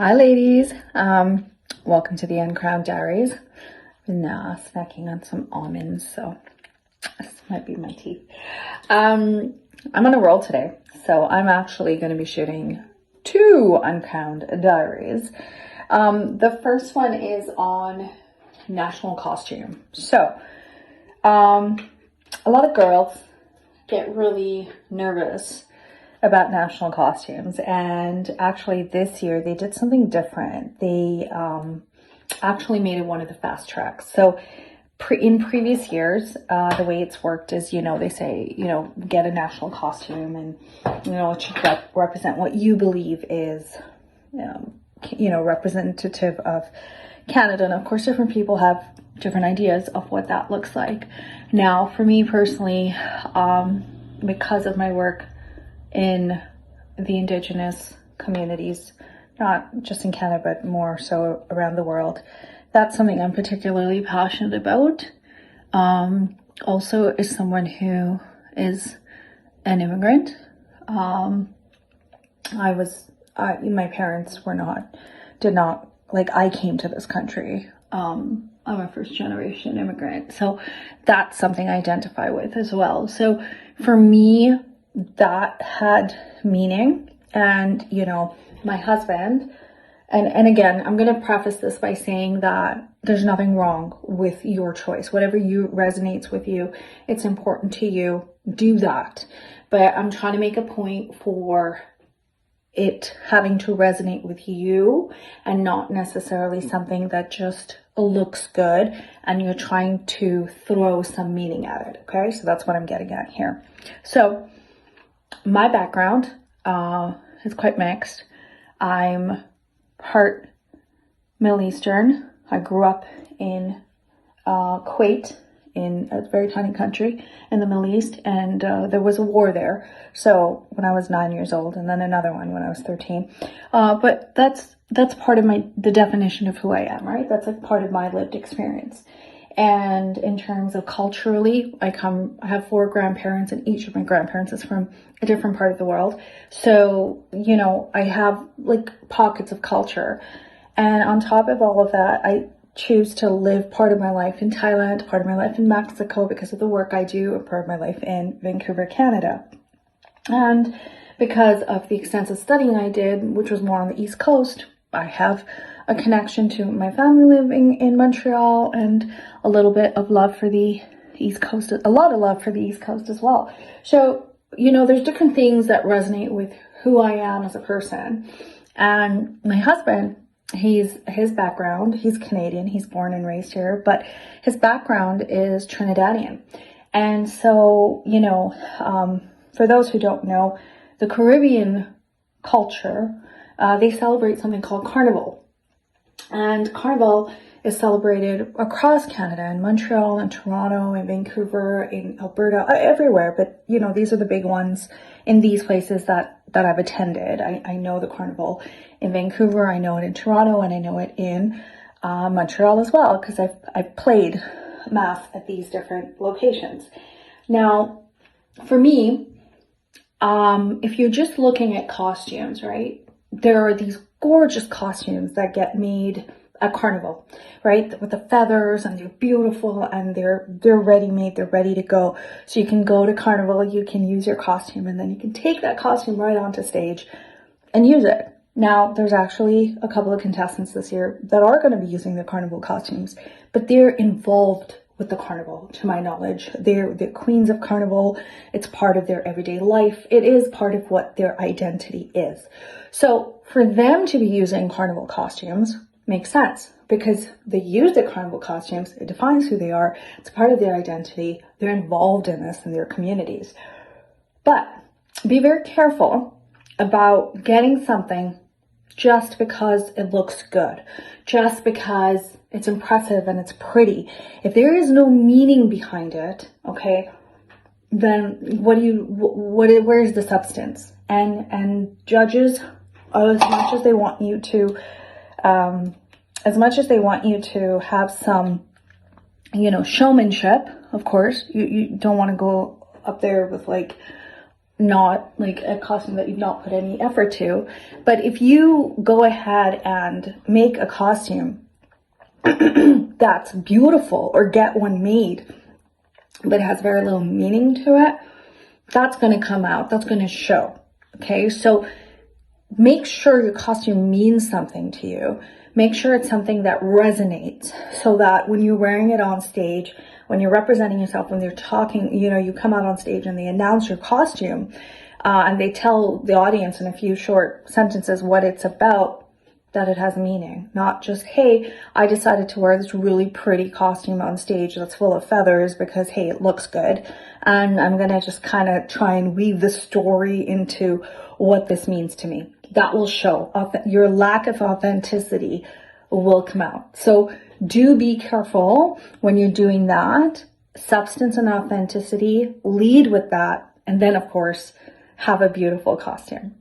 Hi ladies, welcome to the Uncrowned Diaries. Been snacking on some almonds, so this might be my teeth. I'm on a roll today, so I'm actually going to be shooting two Uncrowned Diaries. The first one is on national costume. So, a lot of girls get really nervous about national costumes, and actually this year they did something different. They actually made it one of the fast tracks. So in previous years, the way it's worked is, they say, get a national costume, and it should represent what you believe is representative of Canada. And of course, different people have different ideas of what that looks like. Now, for me personally, because of my work in the Indigenous communities, not just in Canada, but more so around the world, that's something I'm particularly passionate about. Also, as someone who is an immigrant, my parents I came to this country. I'm a first generation immigrant, so that's something I identify with as well. So for me, that had meaning. And my husband, and again, I'm going to preface this by saying that there's nothing wrong with your choice. Whatever resonates with you, it's important to you, do that. But I'm trying to make a point for it having to resonate with you, and not necessarily something that just looks good and you're trying to throw some meaning at it. Okay, so that's what I'm getting at here. So my background is quite mixed. I'm part Middle Eastern. I grew up in Kuwait, in a very tiny country in the Middle East, and there was a war there. So when I was 9 years old, and then another one when I was 13. But that's part of the definition of who I am, right? That's like part of my lived experience. And in terms of culturally, I have 4 grandparents, and each of my grandparents is from a different part of the world. So, I have like pockets of culture. And on top of all of that, I choose to live part of my life in Thailand, part of my life in Mexico because of the work I do, and part of my life in Vancouver, Canada. And because of the extensive studying I did, which was more on the East Coast, I have a connection to my family living in Montreal, and a little bit of love for the East Coast, a lot of love for the East Coast as well. So, there's different things that resonate with who I am as a person. And my husband, his background, he's Canadian, he's born and raised here, but his background is Trinidadian. And so, for those who don't know, the Caribbean culture, they celebrate something called Carnival. And Carnival is celebrated across Canada, in Montreal, in Toronto, in Vancouver, in Alberta, everywhere. But, these are the big ones in these places that I've attended. I know the Carnival in Vancouver, I know it in Toronto, and I know it in Montreal as well, because I've played mass at these different locations. Now, for me, if you're just looking at costumes, right, there are these gorgeous costumes that get made at Carnival, right, with the feathers, and they're beautiful, and they're ready-made, they're ready to go. So you can go to Carnival, you can use your costume, and then you can take that costume right onto stage and use it. Now, there's actually a couple of contestants this year that are going to be using the Carnival costumes, but they're involved with the Carnival, to my knowledge. They're the queens of Carnival. It's part of their everyday life. It is part of what their identity is. So for them to be using Carnival costumes makes sense, because they use the Carnival costumes. It defines who they are. It's part of their identity. They're involved in this in their communities. But be very careful about getting something just because it looks good, just because it's impressive and it's pretty. If there is no meaning behind it, okay, then where's the substance? And judges, as much as they want you to have some, showmanship, of course, you don't want to go up there with like not like a costume that you've not put any effort to. But if you go ahead and make a costume that's beautiful, or get one made but has very little meaning to it, that's going to come out, that's going to show. Okay, so make sure your costume means something to you. Make sure it's something that resonates, so that when you're wearing it on stage, when you're representing yourself, when you're talking, you come out on stage and they announce your costume, and they tell the audience in a few short sentences what it's about, that it has meaning. Not just, hey, I decided to wear this really pretty costume on stage that's full of feathers because, hey, it looks good, and I'm gonna just kind of try and weave the story into what this means to me. That will show. Your lack of authenticity will come out. So do be careful when you're doing that. Substance and authenticity, lead with that. And then, of course, have a beautiful costume.